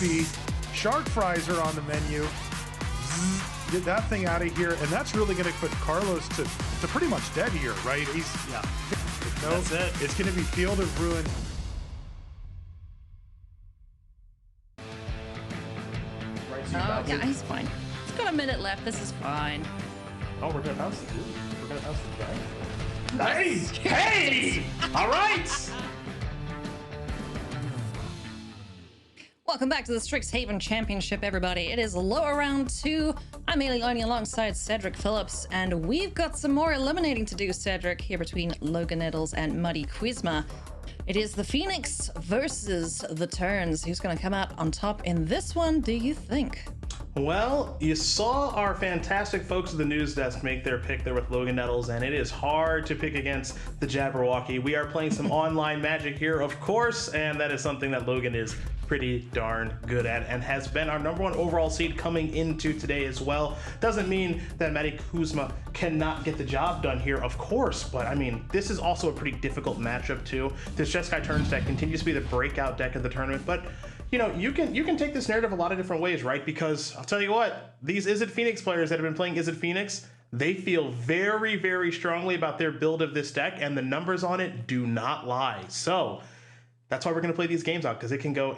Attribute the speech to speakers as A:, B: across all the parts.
A: be. Shark fries are on the menu. Get that thing out of here, and that's really going to put Carlos to pretty much dead here, right?
B: That's it.
A: It's going to be Field of Ruin.
C: Oh, yeah, he's fine. He's got a minute left. This is fine.
B: Oh, we're gonna bounce the dude. We're gonna bounce the guy. Nice! Hey! All right!
C: Welcome back to the Strixhaven Championship, everybody. It is lower round 2. I'm Logan alongside Cedric Phillips, and we've got some more eliminating to do, Cedric, here between Logan, Nettles, and Matti, Kuisma. It is the Phoenix versus the Turns. Who's going to come out on top in this one, do you think?
B: Well, you saw our fantastic folks at the news desk make their pick there with Logan Nettles, and it is hard to pick against the Jabberwocky. We are playing some online magic here, of course, and that is something that Logan is pretty darn good at and has been our #1 overall seed coming into today as well. Doesn't mean that Matti Kuisma cannot get the job done here, of course, but I mean, this is also a pretty difficult matchup too. This Jeskai Turns deck continues to be the breakout deck of the tournament, but you know, you can take this narrative a lot of different ways, right? Because I'll tell you what, these Izzet Phoenix players that have been playing Izzet Phoenix, they feel very, very strongly about their build of this deck, and the numbers on it do not lie. So that's why we're going to play these games out, because it can go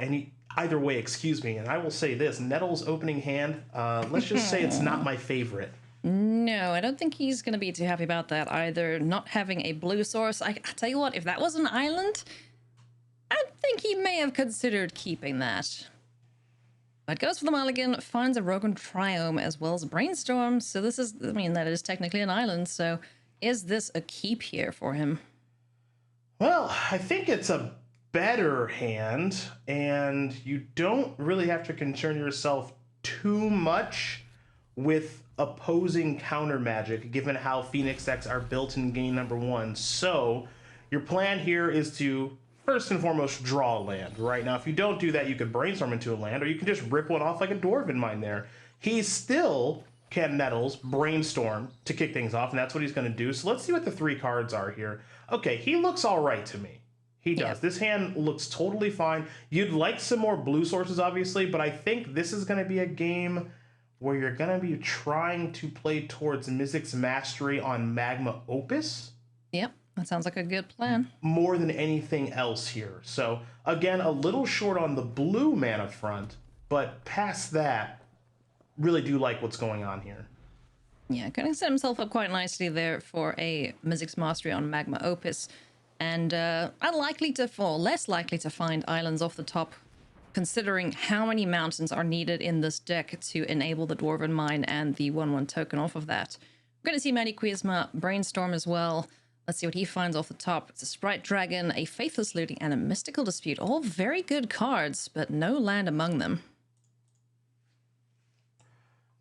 B: either way, excuse me. And I will say this, Nettles' opening hand, let's just say it's not my favorite.
C: No, I don't think he's going to be too happy about that either. Not having a blue source. I tell you what, if that was an island, I think he may have considered keeping that. But goes for the mulligan, finds a Rogan Triome as well as a Brainstorm. So this is, I mean, that is technically an island. So is this a keep here for him?
B: Well, I think it's a better hand, and you don't really have to concern yourself too much with opposing counter magic, given how Phoenix decks are built in game #1. So your plan here is to first and foremost draw a land. Right now, if you don't do that, you could brainstorm into a land, or you can just rip one off like a Dwarven Mine there. He still can Nettles brainstorm to kick things off, and that's what he's going to do. So let's see what the 3 cards are here. Okay, he looks all right to me. He does. Yeah. This hand looks totally fine. You'd like some more blue sources, obviously, but I think this is going to be a game where you're going to be trying to play towards Mizzix's Mastery on Magma Opus.
C: Yep, that sounds like a good plan.
B: More than anything else here. So, again, a little short on the blue mana front, but past that, really do like what's going on here.
C: Yeah, going to set himself up quite nicely there for a Mizzix's Mastery on Magma Opus. And unlikely to fall, less likely to find islands off the top, considering how many mountains are needed in this deck to enable the Dwarven Mine and the 1/1 token off of that. We're going to see Matti Kuisma brainstorm as well. Let's see what he finds off the top. It's a Sprite Dragon, a Faithless Looting, and a Mystical Dispute. All very good cards, but no land among them.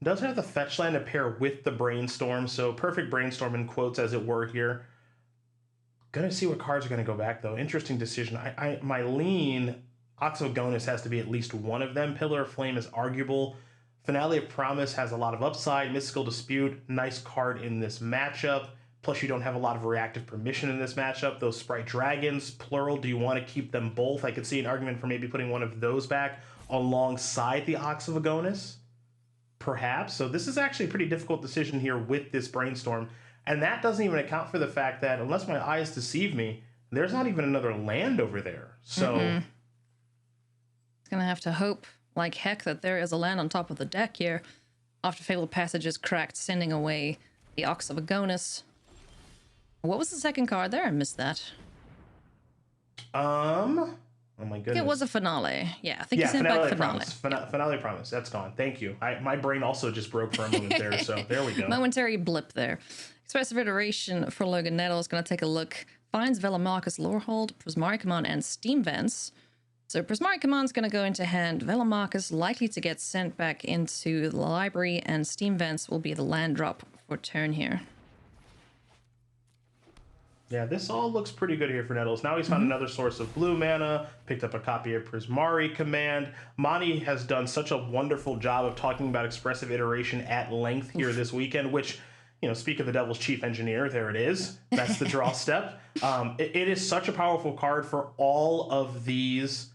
B: Does have the fetch land to pair with the brainstorm, so perfect brainstorm in quotes as it were here. Gonna see what cards are gonna go back though. Interesting decision. My lean, Oxogonus has to be at least one of them. Pillar of Flame is arguable. Finale of Promise has a lot of upside. Mystical Dispute, nice card in this matchup. Plus you don't have a lot of reactive permission in this matchup. Those Sprite Dragons, plural, do you want to keep them both? I could see an argument for maybe putting one of those back alongside the Oxogonus, perhaps. So this is actually a pretty difficult decision here with this brainstorm. And that doesn't even account for the fact that, unless my eyes deceive me, there's not even another land over there. So
C: It's going to have to hope like heck that there is a land on top of the deck here. After Fabled Passage is cracked, sending away the Ox of Agonis. What was the second card there? I missed that.
B: Oh my goodness.
C: It was a Finale. Yeah, I think you sent back Finale.
B: Finale Promise. That's gone. Thank you. My brain also just broke for a moment there, so there we go.
C: Momentary blip there. Expressive Iteration for Logan Nettles. Going to take a look. Finds Velamarcus Lorehold, Prismari Command, and Steam Vents. So Prismari Command's going to go into hand. Velamarcus likely to get sent back into the library, and Steam Vents will be the land drop for turn here.
B: Yeah, this all looks pretty good here for Nettles. Now he's found another source of blue mana, picked up a copy of Prismari Command. Matti has done such a wonderful job of talking about Expressive Iteration at length here this weekend, which, you know, speak of the devil's chief engineer, there it is. That's the draw step. It is such a powerful card for all of these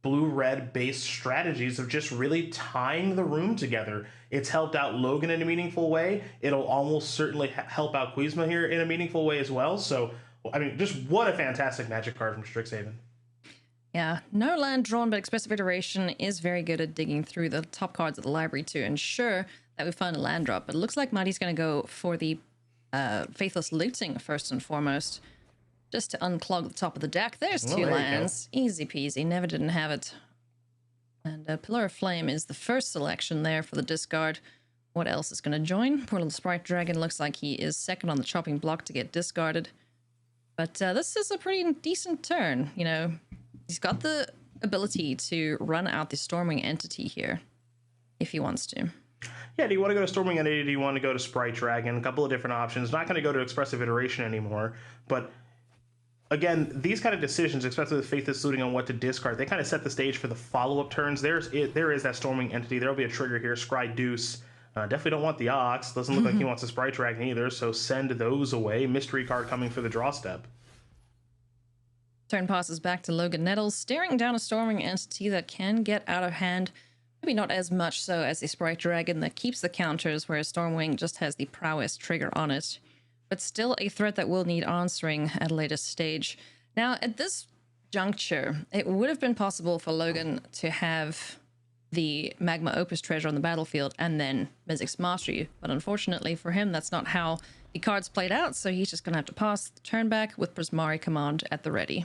B: blue-red based strategies of just really tying the room together. It's helped out Logan in a meaningful way. It'll almost certainly help out Kuisma here in a meaningful way as well. So, I mean, just what a fantastic Magic card from Strixhaven.
C: Yeah, no land drawn, but Expressive Iteration is very good at digging through the top cards of the library to ensure that we find a land drop. But it looks like Matti's going to go for the Faithless Looting first and foremost, just to unclog the top of the deck. There's two lands. Easy peasy. Never didn't have it. And Pillar of Flame is the first selection there for the discard. What else is going to join? Poor little Sprite Dragon looks like he is second on the chopping block to get discarded. But this is a pretty decent turn, you know. He's got the ability to run out the Storming Entity here, if he wants to.
B: Yeah, do you want to go to Storming Entity? Do you want to go to Sprite Dragon? A couple of different options. Not going to go to Expressive Iteration anymore. But again, these kind of decisions, especially with Faithless Looting on what to discard, they kind of set the stage for the follow-up turns. There is that Storming Entity. There will be a trigger here. Scry Deuce. Definitely don't want the Ox. Doesn't look like he wants a Sprite Dragon either, so send those away. Mystery card coming for the draw step.
C: Turn passes back to Logan Nettles, staring down a Storming Entity that can get out of hand. Maybe not as much so as the Sprite Dragon that keeps the counters, whereas Stormwing just has the prowess trigger on it. But still a threat that will need answering at a later stage. Now, at this juncture, it would have been possible for Logan to have the Magma Opus treasure on the battlefield and then Mizzix's Mastery. But unfortunately for him, that's not how the cards played out, so he's just going to have to pass the turn back with Prismari Command at the ready.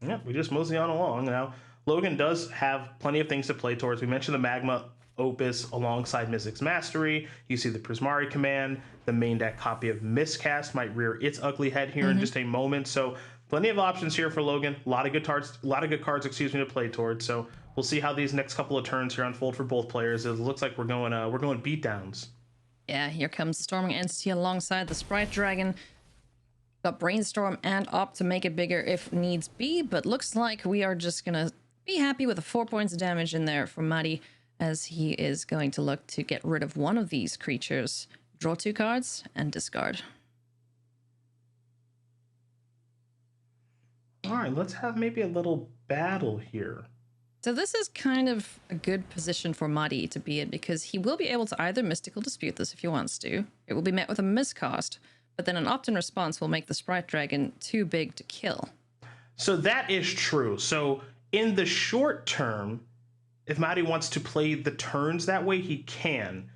B: Yeah, we just mosey on along. Now, Logan does have plenty of things to play towards. We mentioned the Magma Opus alongside Mizzix's Mastery. You see the Prismari Command. The main deck copy of Miscast might rear its ugly head here in just a moment. So plenty of options here for Logan. A lot of good cards, to play towards. So we'll see how these next couple of turns here unfold for both players. It looks like we're going beatdowns.
C: Yeah, here comes the Storming Entity alongside the Sprite Dragon. Got Brainstorm and Opt to make it bigger if needs be, but looks like we are just gonna be happy with the 4 points of damage in there from Matti, as he is going to look to get rid of one of these creatures, draw 2 cards, and discard.
B: All right, let's have maybe a little battle here.
C: So this is kind of a good position for Matti to be in, because he will be able to either Mystical Dispute this if he wants to. It will be met with a miscast, but then an opt-in response will make the Sprite Dragon too big to kill.
B: So that is true. So in the short term, if Matti wants to play the turns that way, he can,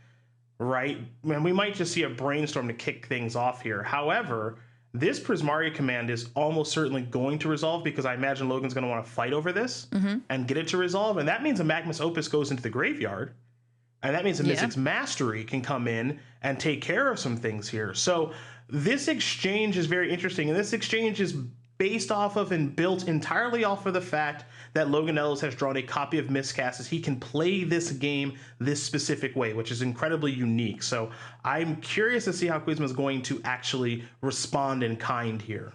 B: right? And we might just see a Brainstorm to kick things off here. However, this Prismari Command is almost certainly going to resolve, because I imagine Logan's going to want to fight over this and get it to resolve. And that means a Magma's Opus goes into the graveyard. And that means a Mizzix's Mastery can come in and take care of some things here. So this exchange is very interesting. And this exchange is based off of and built entirely off of the fact that Logan Nettles has drawn a copy of Miscast, as he can play this game this specific way, which is incredibly unique. So I'm curious to see how Kuisma is going to actually respond in kind here.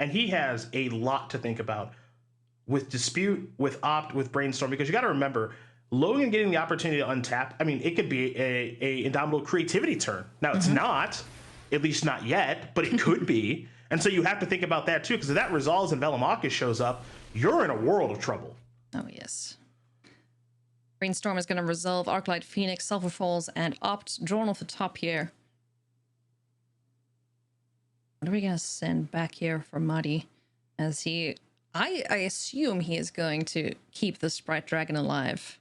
B: And he has a lot to think about with Dispute, with Opt, with Brainstorm, because you got to remember, Logan getting the opportunity to untap, I mean, it could be a Indomitable Creativity turn. Now, it's not, at least not yet, but it could be. And so you have to think about that too, because if that resolves and Velomachus shows up, you're in a world of trouble.
C: Oh, yes. Brainstorm is going to resolve Arclight Phoenix, Sulfur Falls, and Opt, drawn off the top here. What are we going to send back here for Matti? As he, I assume he is going to keep the Sprite Dragon alive.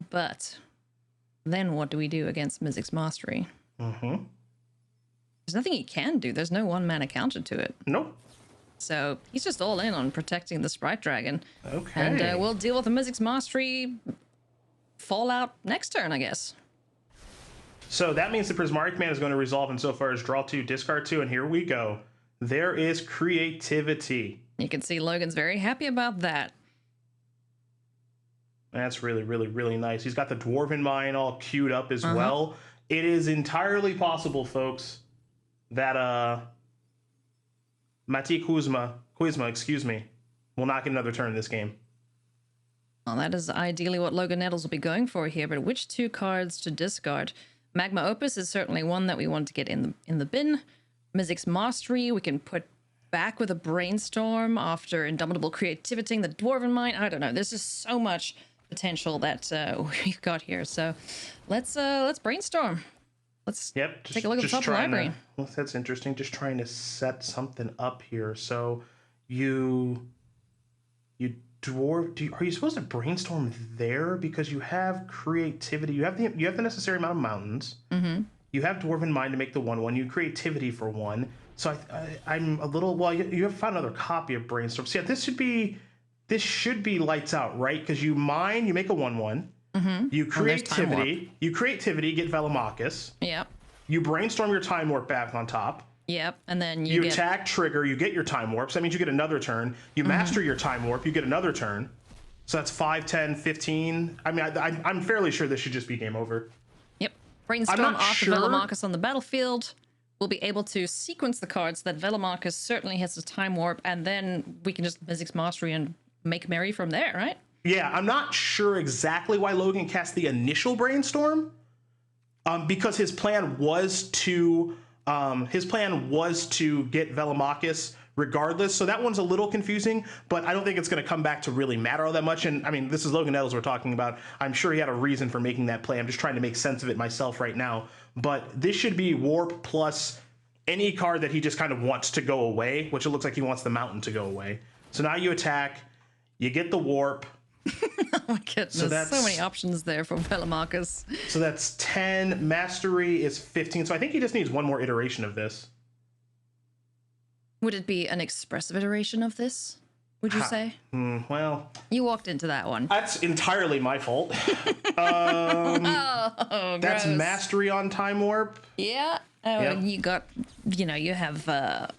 C: But then what do we do against Mizzix's Mastery? There's nothing he can do. There's no 1-mana counter to it.
B: Nope.
C: So he's just all in on protecting the Sprite Dragon.
B: Okay.
C: And we'll deal with the Mizzix's Mastery fallout next turn, I guess.
B: So that means the Prismari Command is going to resolve insofar as draw 2, discard 2, and here we go. There is creativity.
C: You can see Logan's very happy about that.
B: That's really, really, really nice. He's got the Dwarven Mine all queued up as well. It is entirely possible, folks, that Matti Kuisma, will not get another turn in this game.
C: Well, that is ideally what Logan Nettles will be going for here, but which 2 cards to discard? Magma Opus is certainly one that we want to get in the bin. Mizzix Mastery. We can put back with a Brainstorm after Indomitable Creativity, the Dwarven Mind. I don't know. There's just so much potential that we've got here. So let's brainstorm. Let's take a look at the top of the library.
B: Well, that's interesting. Just trying to set something up here. So you dwarf. Are you supposed to brainstorm there because you have creativity? You have the necessary amount of mountains. Mm-hmm. You have Dwarven Mind to make the 1/1. You creativity for 1. So I'm a little. Well, you have found another copy of brainstorm. So yeah, this should be lights out, right? Because you mine, you make a 1/1. Mm-hmm. You creativity, get Velomachus.
C: Yep.
B: You brainstorm your time warp back on top.
C: Yep, and then
B: you attack, trigger, you get your time warp. So that means you get another turn. You master your time warp, you get another turn. So that's 5, 10, 15. I mean, I'm fairly sure this should just be game over.
C: Yep. Brainstorm off the Velomachus on the battlefield. We'll be able to sequence the cards that Velomachus certainly has a time warp, and then we can just Mizzix Mastery and make merry from there, right?
B: Yeah, I'm not sure exactly why Logan cast the initial brainstorm, because his plan was to get Velomachus regardless. So that one's a little confusing, but I don't think it's going to come back to really matter all that much. And I mean, this is Logan Nettles we're talking about. I'm sure he had a reason for making that play. I'm just trying to make sense of it myself right now. But this should be warp plus any card that he just kind of wants to go away, which it looks like he wants the mountain to go away. So now you attack, you get the warp.
C: Oh my goodness, so many options there for Velomachus.
B: So that's 10. Mastery is 15. So I think he just needs one more iteration of this.
C: Would it be an expressive iteration of this, would you say?
B: Well,
C: you walked into that one.
B: That's entirely my fault. That's Mastery on Time Warp.
C: Yeah. Yep. You got, you have the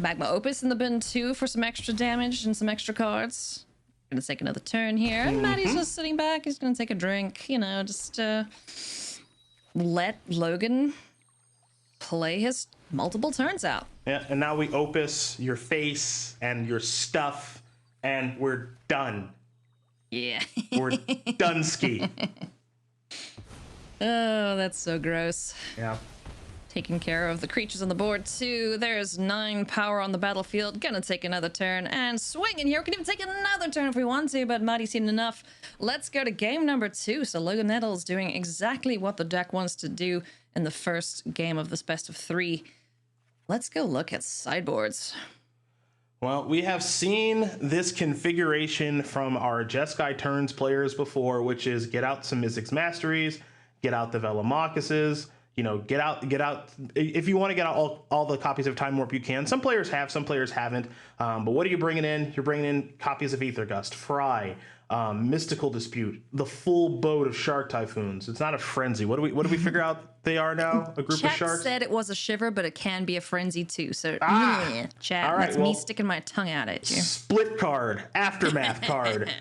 C: Magma Opus in the bin too for some extra damage and some extra cards. Gonna take another turn here, and Matty's just sitting back. He's gonna take a drink, just let Logan play his multiple turns out.
B: Yeah, and now we Opus your face and your stuff, and we're done.
C: Yeah.
B: We're done ski.
C: Oh, that's so gross.
B: Yeah.
C: Taking care of the creatures on the board too. There's 9 power on the battlefield. Gonna take another turn and swing in here. We can even take another turn if we want to, but Matti seen enough. Let's go to game number 2. So Logan Nettles doing exactly what the deck wants to do in the first game of this best of 3. Let's go look at sideboards.
B: Well, we have seen this configuration from our Jeskai Turns players before, which is get out some Mizzix Masteries, get out the Velomachuses, get out. If you want to get out all the copies of Time Warp, you can. Some players have, some players haven't. But what are you bringing in? You're bringing in copies of Aether Gust, Fry, Mystical Dispute, the full boat of Shark Typhoons. It's not a frenzy. What do we figure out they are now? A group of sharks?
C: Chat said it was a shiver, but it can be a frenzy too. So, chat,
B: right,
C: that's me sticking my tongue out at you.
B: Split card, Aftermath card,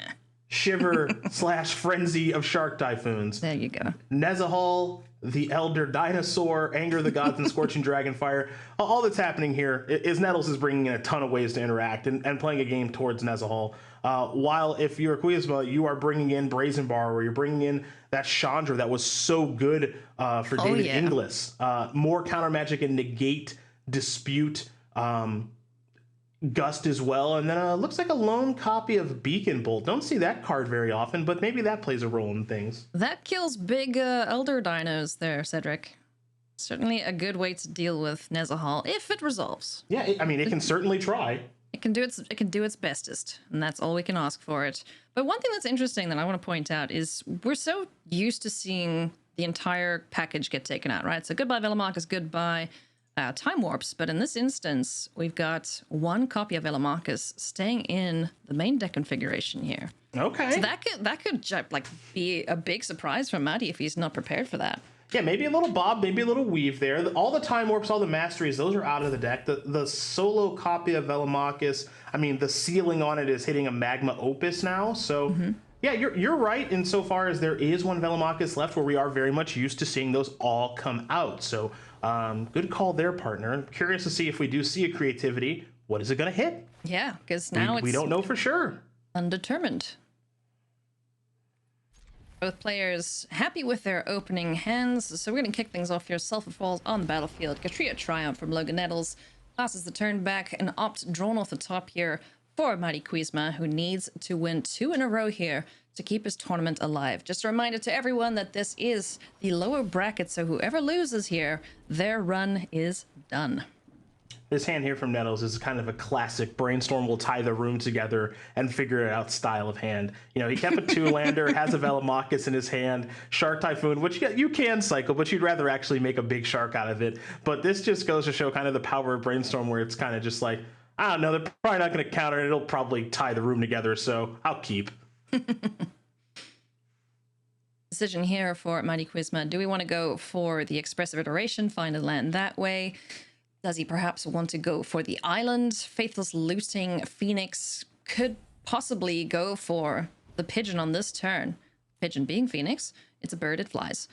B: shiver / frenzy of Shark Typhoons.
C: There you go.
B: Nezahal, the Elder Dinosaur, Anger the Gods, and Scorching Dragonfire. All that's happening here is Nettles is bringing in a ton of ways to interact and playing a game towards Nezahal. While if you're Kuisma, you are bringing in Brazen Bar, where you're bringing in that Chandra that was so good for David Inglis. More counter magic and negate, dispute, Gust as well. And then looks like a lone copy of Beacon Bolt. Don't see that card very often, but maybe that plays a role in things.
C: That kills big Elder Dinos there, Cedric. Certainly a good way to deal with Nezahal if it resolves.
B: Yeah, it can certainly try. It
C: can do its bestest, and that's all we can ask for it. But one thing that's interesting that I want to point out is we're so used to seeing the entire package get taken out, right? So goodbye Velomachus, goodbye Time Warps, but in this instance, we've got 1 copy of Velomachus staying in the main deck configuration here.
B: Okay.
C: So that could be a big surprise for Matti if he's not prepared for that.
B: Yeah, maybe a little bob, maybe a little weave there. All the Time Warps, all the Masteries, those are out of the deck. The solo copy of Velomachus, the ceiling on it is hitting a Magma Opus now. So, yeah, you're right insofar as there is 1 Velomachus left where we are very much used to seeing those all come out. So, good call there, partner. I'm curious to see if we do see a creativity. What is it going to hit?
C: Yeah, because now
B: we don't know for sure.
C: Undetermined. Both players happy with their opening hands, so we're going to kick things off here. Sulfur Falls on the battlefield. Katria Triumph from Logan Nettles passes the turn back and opt drawn off the top here for Matti Kuisma, who needs to win 2 in a row here to keep his tournament alive. Just a reminder to everyone that this is the lower bracket, so whoever loses here, their run is done.
B: This hand here from Nettles is kind of a classic brainstorm will tie the room together and figure it out style of hand. You know, he kept a 2-lander, has a Velomachus in his hand, Shark Typhoon, which you can cycle, but you'd rather actually make a big shark out of it. But this just goes to show kind of the power of brainstorm, where it's kind of just like, I don't know, they're probably not going to counter it. It'll probably tie the room together, so I'll keep.
C: Decision here for Matti Kuisma. Do we want to go for the expressive iteration, find a land that way? Does he perhaps want to go for the island? Faithless Looting Phoenix could possibly go for the pigeon on this turn. Pigeon being Phoenix, it's a bird, it flies.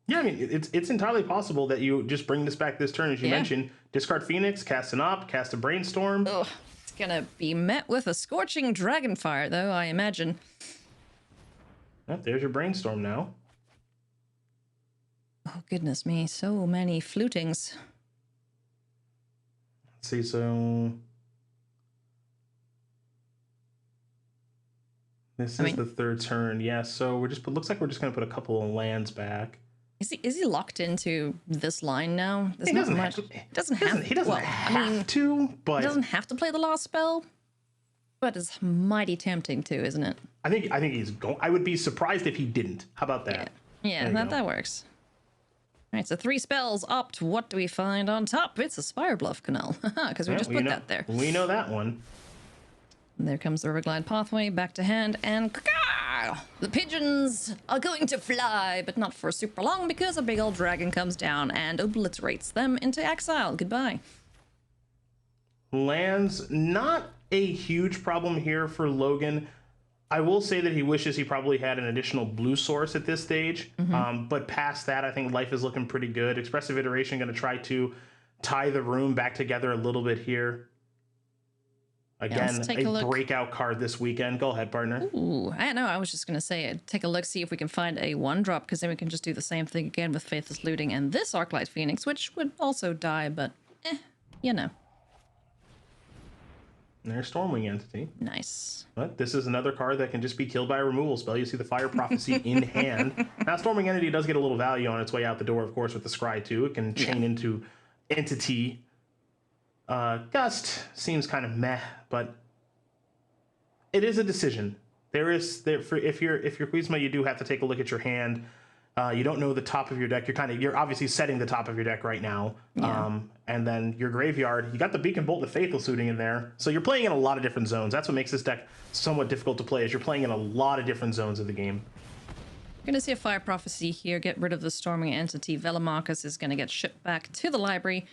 B: Yeah, I mean, it's entirely possible that you just bring this back this turn, as you mentioned. Discard Phoenix, cast an Op, cast a Brainstorm.
C: Ugh, it's gonna be met with a scorching Dragonfire, though, I imagine.
B: Oh, there's your Brainstorm now.
C: Oh, goodness me, so many flutings.
B: Let's see, so this is the third turn. Yeah, so we're just, it looks like we're just going to put a couple of lands back.
C: Is he locked into this line now? There's
B: He
C: not
B: doesn't
C: much.
B: have to,
C: He doesn't have
B: to, but
C: he doesn't have to play the last spell. But it's mighty tempting too, isn't it?
B: I think he's going. I would be surprised if he didn't. How about that?
C: Yeah, that works. All right, so 3 spells opt. What do we find on top? It's a Spire Bluff Canal, because we just put that there.
B: We know that one.
C: And there comes the Riverglide Pathway, back to hand, and the pigeons are going to fly, but not for super long, because a big old dragon comes down and obliterates them into exile. Goodbye.
B: Lands, not a huge problem here for Logan. I will say that he wishes he probably had an additional blue source at this stage. But past that, I think life is looking pretty good. Expressive Iteration going to try to tie the room back together a little bit here. Again, a breakout card this weekend. Go ahead, partner.
C: Ooh, I know. I was just going to say, take a look, see if we can find a 1-drop, because then we can just do the same thing again with Faithless Looting and this Arclight Phoenix, which would also die, but you know.
B: There's Stormwing Entity.
C: Nice.
B: But this is another card that can just be killed by a removal spell. You see the Fire Prophecy in hand. Now, Stormwing Entity does get a little value on its way out the door, of course, with the Scry too. It can chain into Entity. Gust seems kind of meh, but it is a decision. If you're Kuisma, you do have to take a look at your hand. You don't know the top of your deck. You're obviously setting the top of your deck right now.
C: Yeah.
B: And then your graveyard, you got the Beacon Bolt and the Faithless Looting in there. So you're playing in a lot of different zones. That's what makes this deck somewhat difficult to play, is you're playing in a lot of different zones of the game.
C: We're going to see a Fire Prophecy here. Get rid of the Storming Entity. Velomachus is going to get shipped back to the library.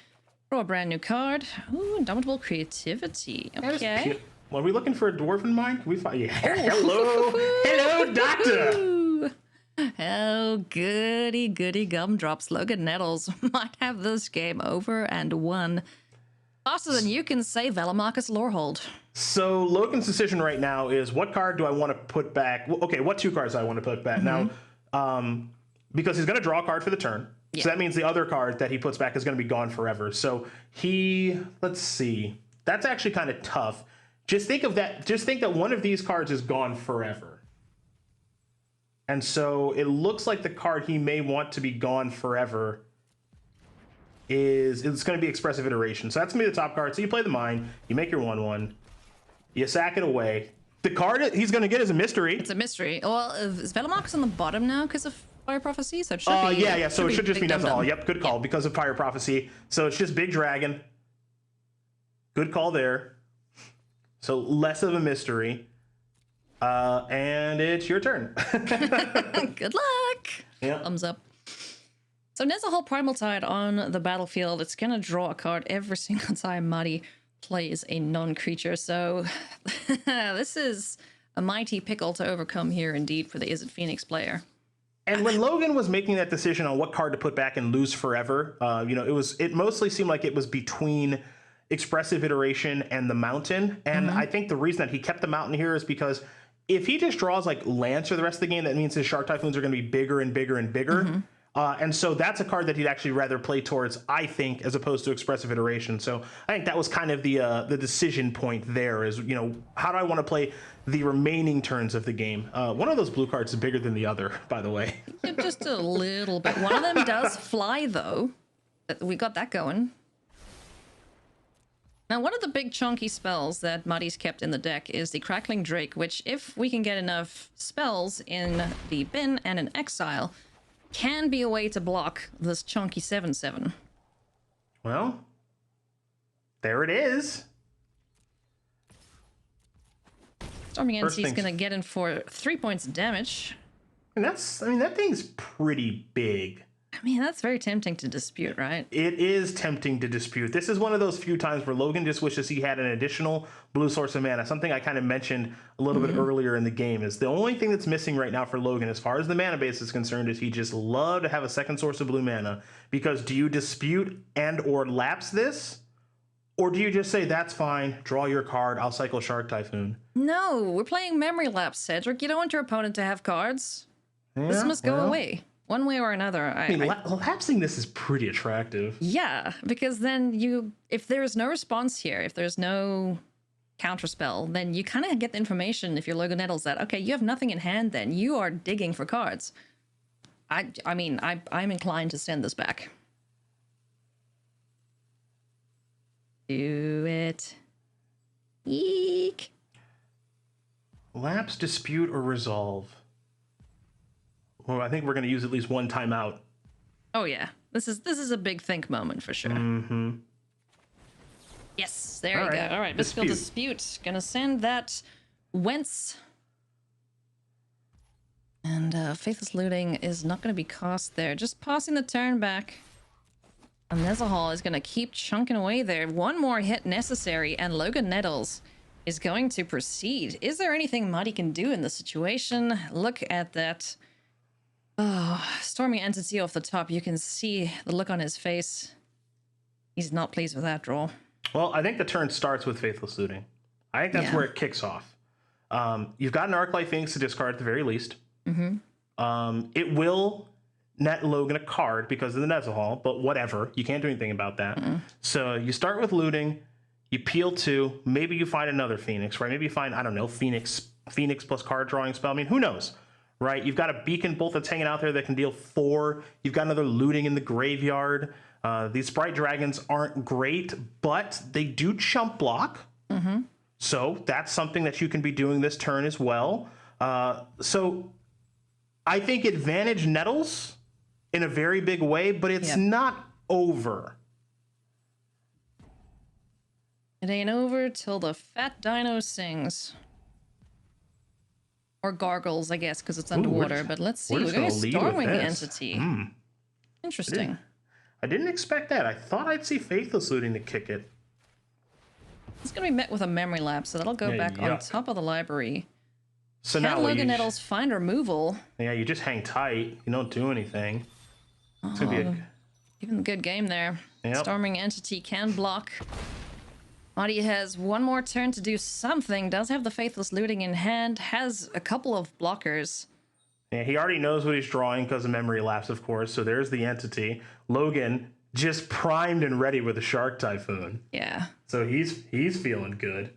C: Draw a brand new card. Ooh, Indomitable Creativity. Okay.
B: Well, are we looking for a Dwarven Mind? Can we find? Yeah. Hello, hello, Doctor.
C: Ooh. Oh, goody, goody gumdrops. Logan Nettles might have this game over and won faster than you can say Velomachus Lorehold.
B: So Logan's decision right now is, what card do I want to put back? Okay, what 2 cards do I want to put back? Now, because he's going to draw a card for the turn. Yeah. So that means the other card that he puts back is going to be gone forever. So let's see. That's actually kind of tough. Just think of that. Just think that one of these cards is gone forever. And so it looks like the card he may want to be gone forever it's going to be Expressive Iteration. So that's going to be the top card. So you play the Mind, you make your 1/1, you sack it away. The card he's going to get is a mystery.
C: It's a mystery. Well, is Velomachus on the bottom now because of Fire Prophecy? So it should be.
B: Yeah. So it should just be Nettles. Yep, good call, because of Fire Prophecy. So it's just Big Dragon. Good call there. So less of a mystery. And it's your turn.
C: Good luck.
B: Yeah.
C: Thumbs up. So there's a whole Primal Tide on the battlefield. It's going to draw a card every single time Matti plays a non-creature. So this is a mighty pickle to overcome here indeed for the Izzet Phoenix player.
B: And when Logan was making that decision on what card to put back and lose forever, it mostly seemed like it was between Expressive Iteration and the Mountain. And I think the reason that he kept the Mountain here is because if he just draws like Lance for the rest of the game, that means his Shark Typhoons are going to be bigger and bigger and bigger. And so that's a card that he'd actually rather play towards, I think, as opposed to Expressive Iteration. So I think that was kind of the decision point there is, you know, how do I want to play the remaining turns of the game? One of those blue cards is bigger than the other, by the way.
C: Just a little bit. One of them does fly, though. We got that going. Now, one of the big chunky spells that Matti's kept in the deck is the Crackling Drake, which, if we can get enough spells in the bin and in exile, can be a way to block this chunky 7/7.
B: Well, there it is.
C: Storming Entity is going to get in for 3 points of damage.
B: And that's, I mean, that thing's pretty big.
C: I mean, that's very tempting to dispute, right?
B: It is tempting to dispute. This is one of those few times where Logan just wishes he had an additional blue source of mana. Something I kind of mentioned a little bit earlier in the game is the only thing that's missing right now for Logan, as far as the mana base is concerned, is he just love to have a second source of blue mana. Because do you dispute and or lapse this? Or do you just say, that's fine, draw your card, I'll cycle Shark Typhoon?
C: No, we're playing Memory Lapse, Cedric. You don't want your opponent to have cards.
B: Yeah,
C: This must go away. One way or another.
B: I mean, lapsing this is pretty attractive.
C: Yeah, because then if there's no response here, if there's no counterspell, then you kind of get the information, if you're Logan Nettles, that, okay, you have nothing in hand then. You are digging for cards. I mean, I'm inclined to send this back. Do it. Eek.
B: Lapse, dispute, or resolve. Well, I think we're going to use at least one timeout.
C: Oh yeah, this is a big think moment for sure.
B: Mm-hmm.
C: Yes, there you go. All right, Mystical Dispute. Gonna send that whence. And Faithless Looting is not going to be cast there. Just passing the turn back. And Nezahal is going to keep chunking away there. One more hit necessary, and Logan Nettles is going to proceed. Is there anything Matti can do in this situation? Look at that. Oh, Storming Entity off the top. You can see the look on his face. He's not pleased with that draw.
B: Well, I think the turn starts with Faithless Looting. I think that's where it kicks off. You've got an Arclight Phoenix to discard at the very least. It will net Logan a card because of the Nezahal, but whatever. You can't do anything about that. So you start with looting, you peel 2, maybe you find another Phoenix, right? Maybe you find, I don't know, Phoenix plus card drawing spell. I mean, who knows, right? You've got a Beacon Bolt that's hanging out there that can deal 4. You've got another looting in the graveyard. These Sprite Dragons aren't great, but they do chump block. So that's something that you can be doing this turn as well. So I think advantage Nettles in a very big way, but it's not over.
C: It ain't over till the fat dino sings. Or gargles, I guess, because it's underwater. But let's see. We're going to Stormwing Entity. Interesting.
B: I didn't expect that. I thought I'd see Faithless Looting to kick it.
C: It's going to be met with a Memory Lapse, so that'll go back on top of the library.
B: So
C: Can
B: now
C: Logan Nettles find removal?
B: Yeah, you just hang tight. You don't do anything. It's gonna be
C: even a good game there.
B: Yep.
C: Storming Entity can block. Matti has one more turn to do something. Does have the Faithless Looting in hand. Has a couple of blockers.
B: Yeah, he already knows what he's drawing because of Memory Lapse, of course. So there's the Entity. Logan just primed and ready with a Shark Typhoon.
C: Yeah.
B: So he's feeling good.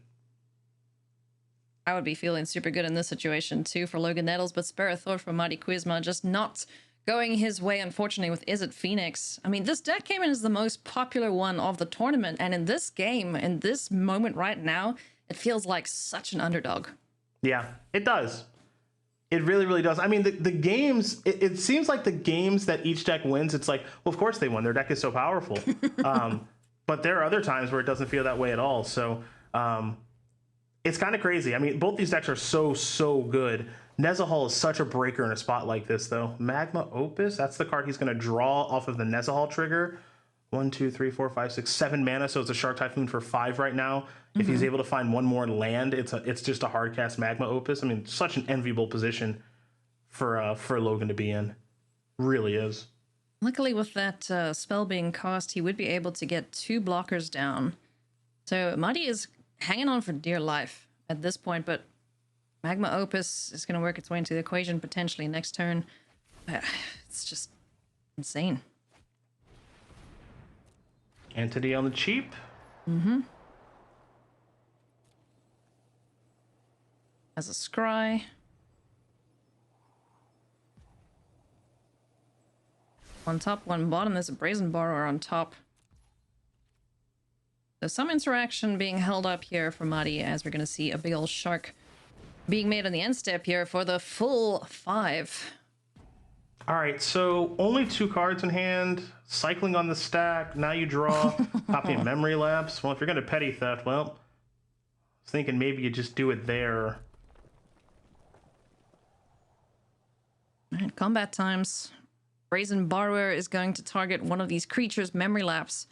C: I would be feeling super good in this situation too for Logan Nettles, but spare a thought for Matti Kuisma, just not going his way, unfortunately, with Is It Phoenix. I mean, this deck came in as the most popular one of the tournament, and in this game, in this moment right now, it feels like such an underdog.
B: Yeah, it does. It really, really does. I mean, the games, it seems like the games that each deck wins, it's like, well, of course they won. Their deck is so powerful. But there are other times where it doesn't feel that way at all. So it's kind of crazy. I mean, both these decks are so good. Nezahal is such a breaker in a spot like this, though. Magma Opus, that's the card he's going to draw off of the Nezahal trigger. 1, 2, 3, 4, 5, 6, 7 mana, so it's a Shark Typhoon for 5 right now. If he's able to find one more land, it's just a hard cast Magma Opus. I mean, such an enviable position for Logan to be in. Really is.
C: Luckily, with that spell being cast, he would be able to get 2 blockers down. So Matti is hanging on for dear life at this point, but Magma Opus is going to work its way into the equation potentially next turn. It's just insane.
B: Entity on the cheap.
C: As a scry. One top, one bottom. There's a Brazen Borrower on top. There's some interaction being held up here for Matti, as we're going to see a big old shark being made on the end step here for the full 5.
B: All right, so only 2 cards in hand, cycling on the stack. Now you draw, popping a memory lapse. Well, if you're going to petty theft, well, I was thinking maybe you just do it there.
C: All right, combat times. Brazen Borrower is going to target one of these creatures. Memory lapse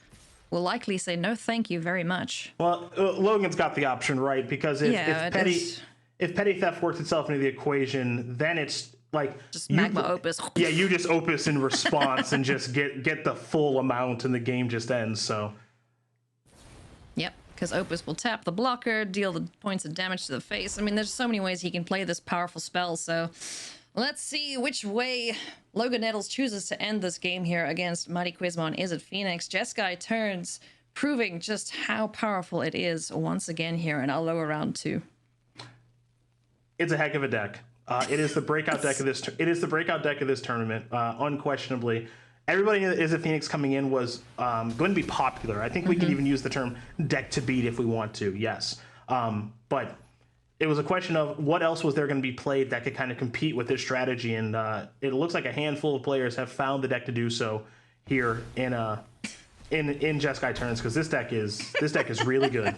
C: will likely say no thank you very much.
B: Well, Logan's got the option, right? Because if petty theft works itself into the equation, then it's like
C: just Magma Opus.
B: Yeah, you just Opus in response and just get the full amount and the game just ends, so.
C: Yep, because Opus will tap the blocker, deal the points of damage to the face. I mean, there's so many ways he can play this powerful spell, so let's see which way Logan Nettles chooses to end this game here against Matti Kuisma on Is It Phoenix. Jeskai turns, proving just how powerful it is once again here in our lower round 2.
B: It's a heck of a deck. It is the breakout deck of this. It is the breakout deck of this tournament, unquestionably. Everybody in Is It Phoenix coming in was going to be popular. I think we could even use the term deck to beat if we want to. Yes, but it was a question of what else was there going to be played that could kind of compete with this strategy, and it looks like a handful of players have found the deck to do so here in Jeskai turns, because this deck is really good.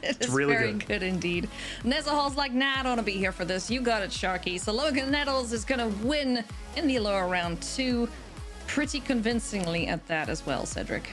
C: It's really very good indeed. Nezahal's like, nah, I don't want to be here for this. You got it, Sharky. So Logan Nettles is going to win in the lower round 2 pretty convincingly at that as well, Cedric.